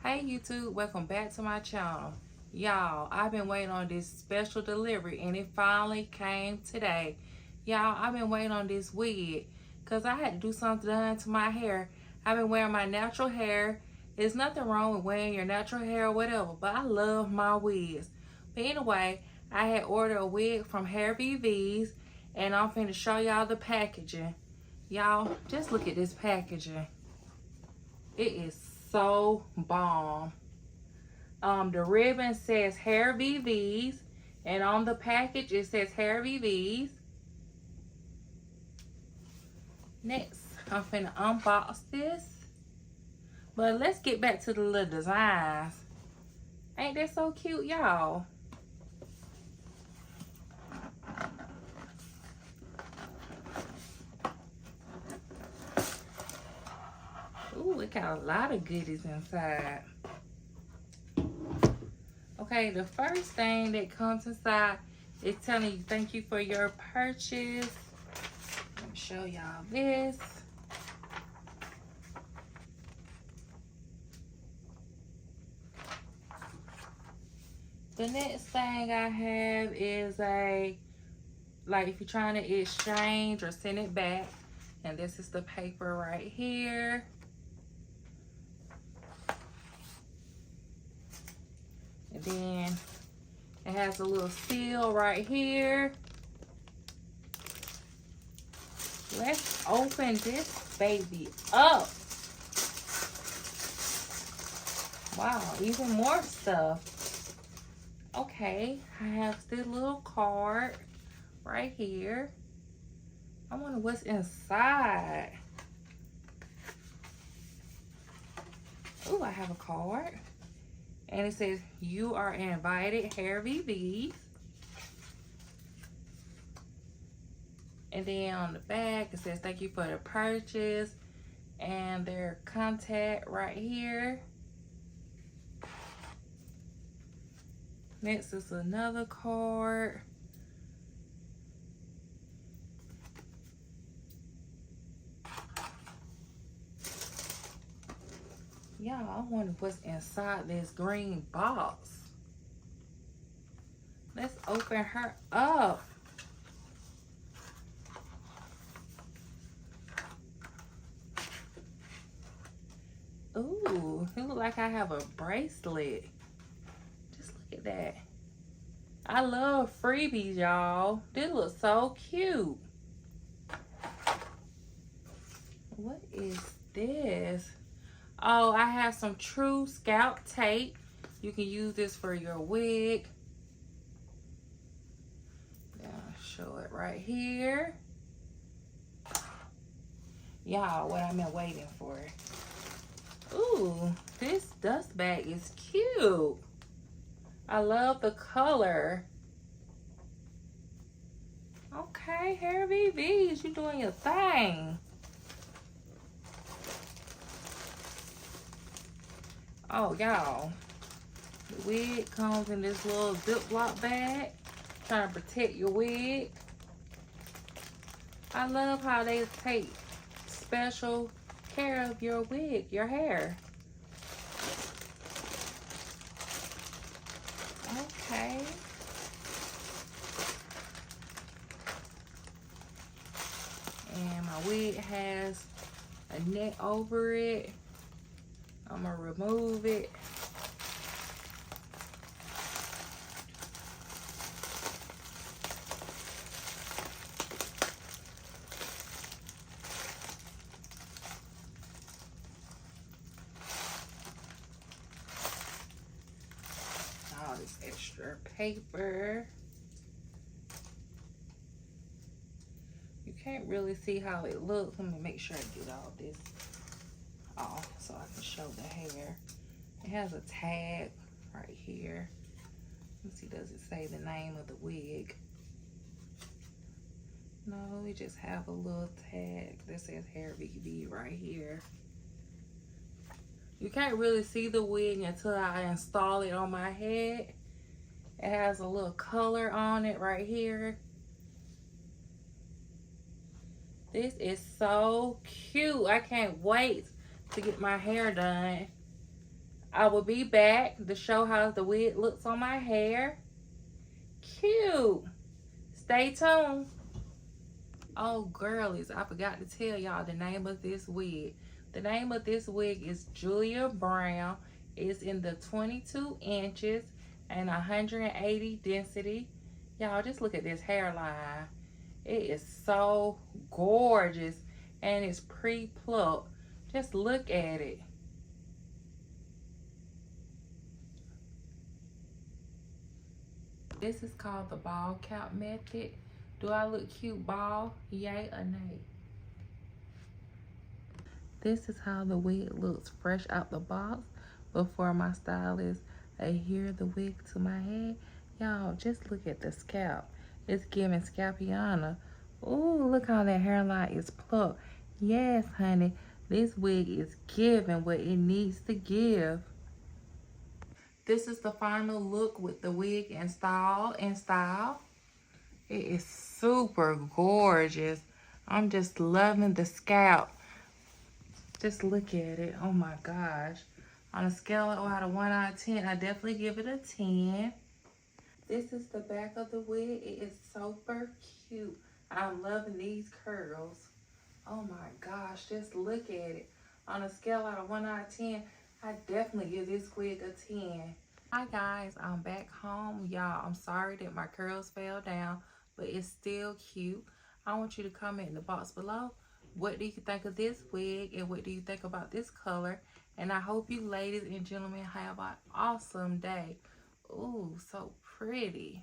Hey YouTube, welcome back to my channel. Y'all, I've been waiting on this special delivery and it finally came today. Y'all, I've been waiting on this wig because I had to do something done to my hair. I've been wearing my natural hair. There's nothing wrong with wearing your natural hair or whatever, but I love my wigs. But anyway, I had ordered a wig from Hairvivi and I'm finna show y'all the packaging. Y'all, just look at this packaging. It is so bomb. The ribbon says Hairvivi, and on the package it says Hairvivi. Next, I'm finna unbox this. But let's get back to the little designs. Ain't that so cute, y'all? Ooh, it got a lot of goodies inside. Okay, the first thing that comes inside is telling you thank you for your purchase. Let me show y'all this. The next thing I have is like if you're trying to exchange or send it back. And this is the paper right here. And then it has a little seal right here. Let's open this baby up. Wow, even more stuff. Okay, I have this little card right here. I wonder what's inside. Oh, I have a card. And it says, you are invited, Hairvivi. And then on the back, it says, thank you for the purchase. And their contact right here. Next is another card. Y'all, I wonder what's inside this green box. Let's open her up. Ooh, it looks like I have a bracelet. Just look at that. I love freebies, y'all. This looks so cute. What is this? Oh, I have some True-scalp tape. You can use this for your wig. I'll show it right here. Y'all, what I've been waiting for. Ooh, this dust bag is cute. I love the color. Okay, Hairvivi, you doing your thing. Oh, y'all, the wig comes in this little Ziploc bag, trying to protect your wig. I love how they take special care of your wig, your hair. Okay. And my wig has a net over it. I'm gonna remove it. All this extra paper. You can't really see how it looks. Let me make sure I get all this off so I can show the hair. It has a tag right here. Let's see, does it say the name of the wig? No, we just have a little tag that says Hairvivi right here. You can't really see the wig until I install it on my head. It has a little color on it right here. This is so cute. I can't wait to get my hair done. I will be back to show how the wig looks on my hair. Cute. Stay tuned. Oh, girlies, I forgot to tell y'all the name of this wig. The name of this wig is Julia Brown. It's in the 22 inches and 180 density. Y'all, just look at this hairline. It is so gorgeous, and it's pre-plucked. Just look at it. This is called the ball cap method. Do I look cute bald? Yay or nay? This is how the wig looks fresh out the box before my stylist adhere the wig to my head. Y'all, just look at the scalp. It's giving Scalpiana. Ooh, look how that hairline is plucked. Yes, honey, this wig is giving what it needs to give. This is the final look with the wig installed in style. It is super gorgeous. I'm just loving the scalp. Just look at it. Oh my gosh. On a scale of out of 1 out of 10, I definitely give it a 10. This is the back of the wig. It is super cute. I'm loving these curls. Oh my gosh, just look at it. On a scale out of 1 out of 10, I definitely give this wig a 10. Hi guys, I'm back home. Y'all, I'm sorry that my curls fell down, but it's still cute. I want you to comment in the box below. What do you think of this wig and what do you think about this color? And I hope you ladies and gentlemen have an awesome day. Ooh, so pretty.